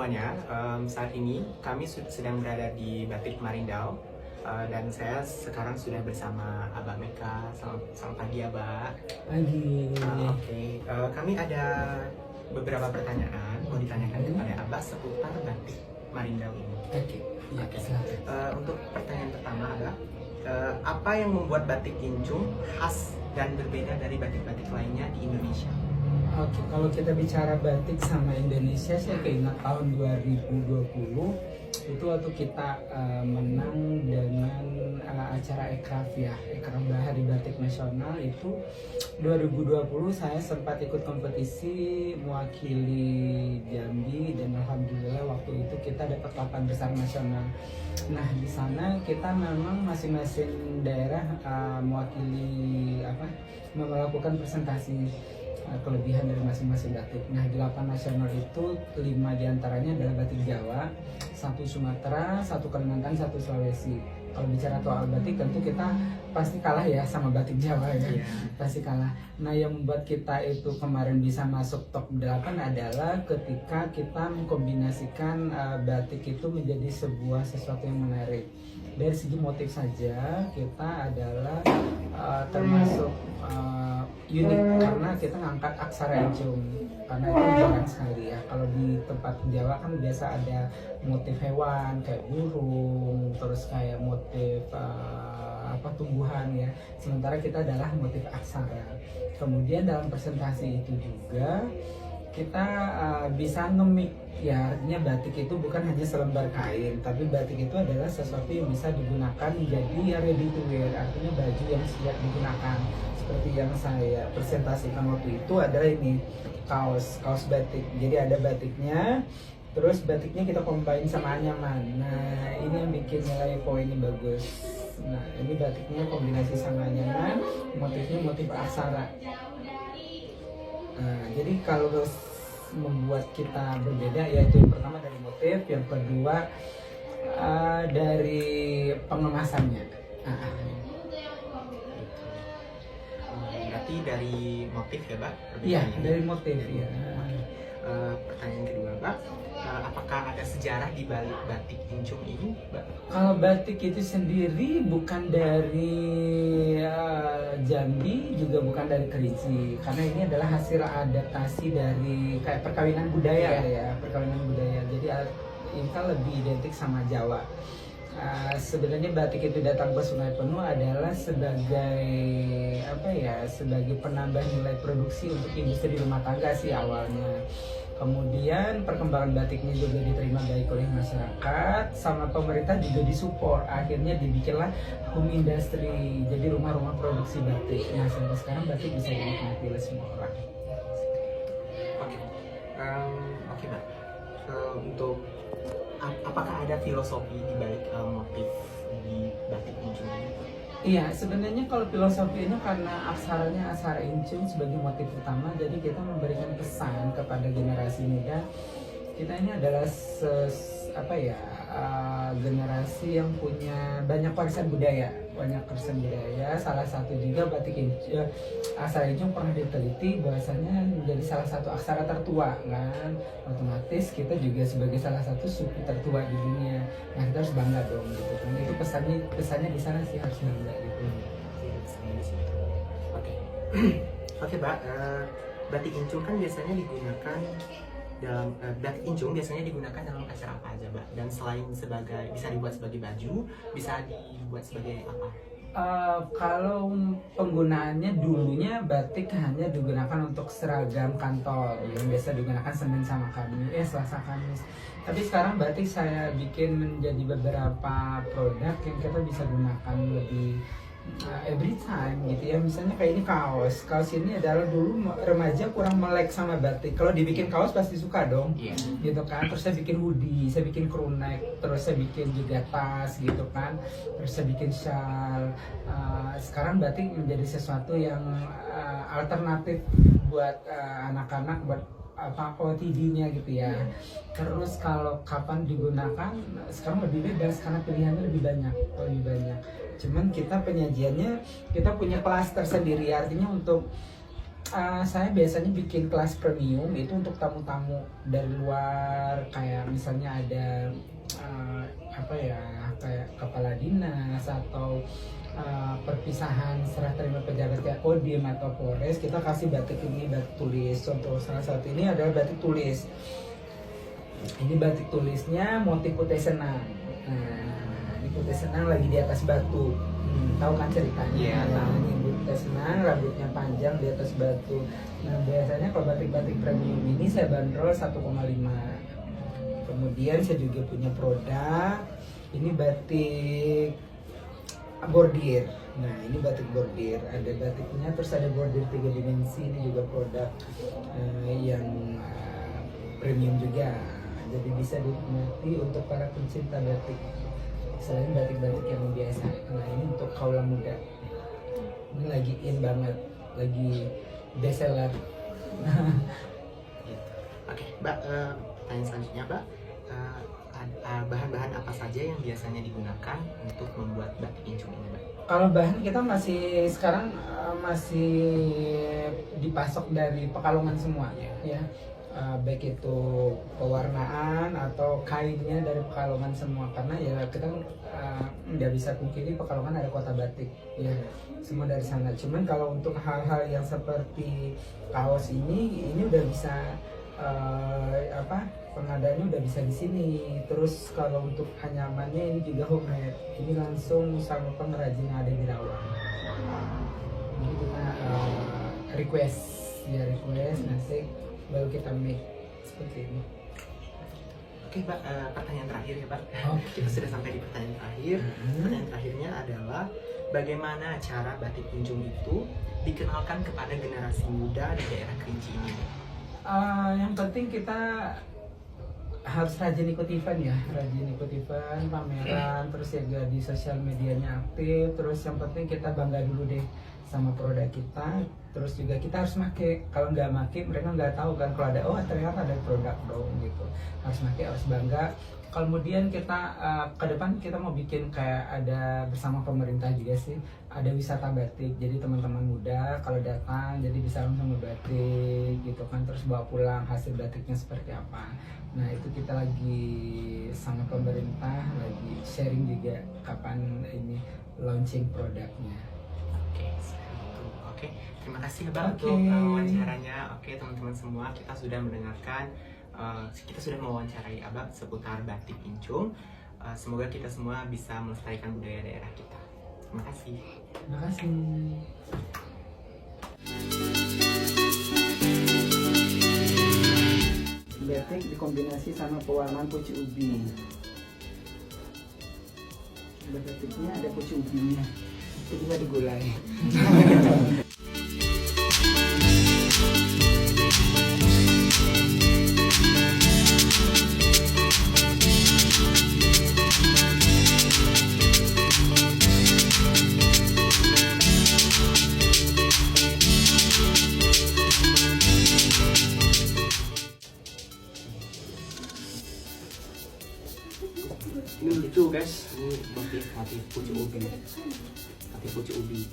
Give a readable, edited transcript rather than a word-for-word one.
semuanya. Saat ini kami sedang berada di Batik Marindau dan saya sekarang sudah bersama Abah Meka. Selamat pagi, Abah. Pagi. Oke. Kami ada beberapa pertanyaan mau ditanyakan kepada Abah seputar Batik Marindau ini. Oke. Ya, silakan. Untuk pertanyaan pertama, Abah, apa yang membuat batik Injung khas dan berbeda dari batik-batik lainnya di Indonesia? Oke, kalau kita bicara batik sama Indonesia, saya keingat tahun 2020 itu waktu kita menang dengan acara Ekraf ya, Ekraf Hari Batik Nasional itu 2020 saya sempat ikut kompetisi mewakili Jambi dan alhamdulillah waktu itu kita dapat papan besar nasional. Nah di sana kita memang masing-masing daerah mewakili melakukan presentasi kelebihan dari masing-masing batik. Nah, di 8 nasional itu 5 diantaranya adalah batik Jawa, 1 Sumatera, 1 Kalimantan, 1 Sulawesi. Kalau bicara soal batik tentu kita pasti kalah ya sama batik Jawa ya, pasti kalah. Nah, yang membuat kita itu kemarin bisa masuk top 8 adalah ketika kita mengkombinasikan batik itu menjadi sebuah sesuatu yang menarik. Dari segi motif saja kita adalah termasuk unik karena kita ngangkat aksara Injung karena itu jarang sekali ya. Kalau di tempat Jawa kan biasa ada motif hewan kayak burung, terus kayak motif tumbuhan ya. Sementara kita adalah motif aksara. Kemudian dalam presentasi itu juga kita bisa nge-mix ya, artinya batik itu bukan hanya selembar kain, tapi batik itu adalah sesuatu yang bisa digunakan menjadi ready to wear, artinya baju yang siap digunakan. Seperti yang saya presentasikan waktu itu adalah ini kaos batik. Jadi ada batiknya, terus batiknya kita combine sama anyaman. Nah ini yang bikin nilai poinnya bagus. Nah ini batiknya kombinasi sama anyaman, motifnya motif aksara. Nah, jadi kalau membuat kita berbeda yaitu yang pertama dari motif, yang kedua dari pengemasannya. Berarti dari motif ya, Mbak? Iya, dari motif ya. Pertanyaan kedua, Mbak, apakah ada sejarah di balik batik Injung ini, Mbak? Kalau batik itu sendiri bukan dari Jambi, juga bukan dari Kerinci, karena ini adalah hasil adaptasi dari kayak perkawinan budaya ya, perkawinan budaya. Jadi ini kan lebih identik sama Jawa. Sebenarnya batik itu datang ke Sungai Penuh adalah sebagai sebagai penambah nilai produksi untuk industri rumah tangga sih awalnya. Kemudian perkembangan batiknya juga diterima baik oleh masyarakat, sama pemerintah juga disupport. Akhirnya dibikinlah home industry, jadi rumah-rumah produksi batik. Nah sampai sekarang batik bisa dinikmati oleh semua orang. Oke, Mbak. Untuk apakah ada filosofi di balik motif di batik Injung ini? Iya, sebenarnya kalau filosofi ini karena aksaranya aksara Injung sebagai motif utama, jadi kita memberikan pesan kepada generasi muda. Kita ini adalah generasi yang punya banyak warisan budaya, Salah satu juga batik aksara Injung pernah diteliti bahwasanya menjadi salah satu aksara tertua kan. Otomatis kita juga sebagai salah satu suku tertua di dunia. Nah kita harus bangga dong gitu kan. Itu pesannya di sana sih, harus bangga gitu. Oke, Mbak. Batik Injung kan biasanya digunakan dalam dalam acara apa aja, Mbak? Dan selain bisa dibuat sebagai baju, bisa dibuat sebagai apa? Kalau penggunaannya dulunya batik hanya digunakan untuk seragam kantor yang biasa digunakan Senin sama Selasa Kamis. Tapi sekarang batik saya bikin menjadi beberapa produk yang kita bisa gunakan lebih every time gitu ya. Misalnya kayak ini kaos ini adalah dulu remaja kurang melek sama batik. Kalau dibikin kaos pasti suka dong, gitu kan. Terus saya bikin hoodie, saya bikin crew neck, terus saya bikin juga tas gitu kan, terus saya bikin shawl. Sekarang batik menjadi sesuatu yang alternatif buat anak-anak, buat OOTD-nya gitu ya. Terus kalau kapan digunakan sekarang lebih bebas karena pilihannya lebih banyak. Cuman kita penyajiannya kita punya kelas tersendiri, artinya untuk Saya biasanya bikin kelas premium itu untuk tamu-tamu dari luar, kayak misalnya ada apa ya, kayak kepala dinas atau perpisahan serah terima pejabat kayak Kodim atau Polres, kita kasih batik ini, batik tulis. Contoh salah satu ini adalah batik tulis. Ini batik tulisnya motif putih senang. Nah, ini putih senang lagi di atas batu. Tahu kan ceritanya? Iya, tahu. Ini putih senang, rambutnya panjang di atas batu. Nah, biasanya kalau batik-batik premium ini saya bandrol 1,5. Kemudian saya juga punya produk. Ini batik bordir. Nah, ini batik bordir. Ada batiknya, terus ada bordir 3 dimensi. Ini juga produk yang premium juga. Jadi bisa dinikmati untuk para pencinta batik. Selain batik-batik yang biasa. Nah, ini untuk kaula muda. Ini lagi in banget, lagi best seller. Oke, Mbak, pertanyaan selanjutnya, Mbak, bahan-bahan apa saja yang biasanya digunakan untuk membuat batik incung ini, Mbak? Kalau bahan kita masih sekarang masih dipasok dari Pekalongan semua ya. Baik itu pewarnaan atau kainnya dari Pekalongan semua, karena ya kita nggak bisa pungkiri Pekalongan ada kota batik ya, semua dari sana. Cuman kalau untuk hal-hal yang seperti kaos ini udah bisa pengadaannya udah bisa di sini. Terus kalau untuk anyamannya ini juga homemade, ini langsung sama pengrajin yang ada di Rawang. Jadi kita request nanti baru kita make seperti ini. Oke, Mbak, pertanyaan terakhir ya, Pak. Oke. Kita sudah sampai di pertanyaan terakhir. Pertanyaan terakhirnya adalah bagaimana cara batik incung itu dikenalkan kepada generasi muda di daerah Kerinci ini? Yang penting kita harus rajin ikut event ya, pameran, terus juga di sosial medianya aktif. Terus yang penting kita bangga dulu deh sama produk kita. Terus juga kita harus make, kalau nggak make mereka nggak tahu kan kalau ada, oh ternyata ada produk dong gitu. Harus make, harus bangga. Kemudian kita ke depan kita mau bikin kayak ada bersama pemerintah juga sih, ada wisata batik. Jadi teman-teman muda kalau datang jadi bisa langsung batik gitu kan, terus bawa pulang hasil batiknya seperti apa. Nah, itu kita lagi sama pemerintah lagi sharing juga kapan ini launching produknya. Oke, terima kasih ya, Bang, Oke. untuk wawancaranya. Oke, teman-teman semua, kita sudah mendengarkan, kita sudah mewawancarai Abang seputar batik incung. Semoga kita semua bisa melestarikan budaya daerah kita. Terima kasih. Terima kasih. Batik dikombinasi sama pewarnaan pucuk ubi. Ada batiknya, ada pucuk ubinya. Itu juga digulai. Ini lucu guys, ini motif pucuk ubi,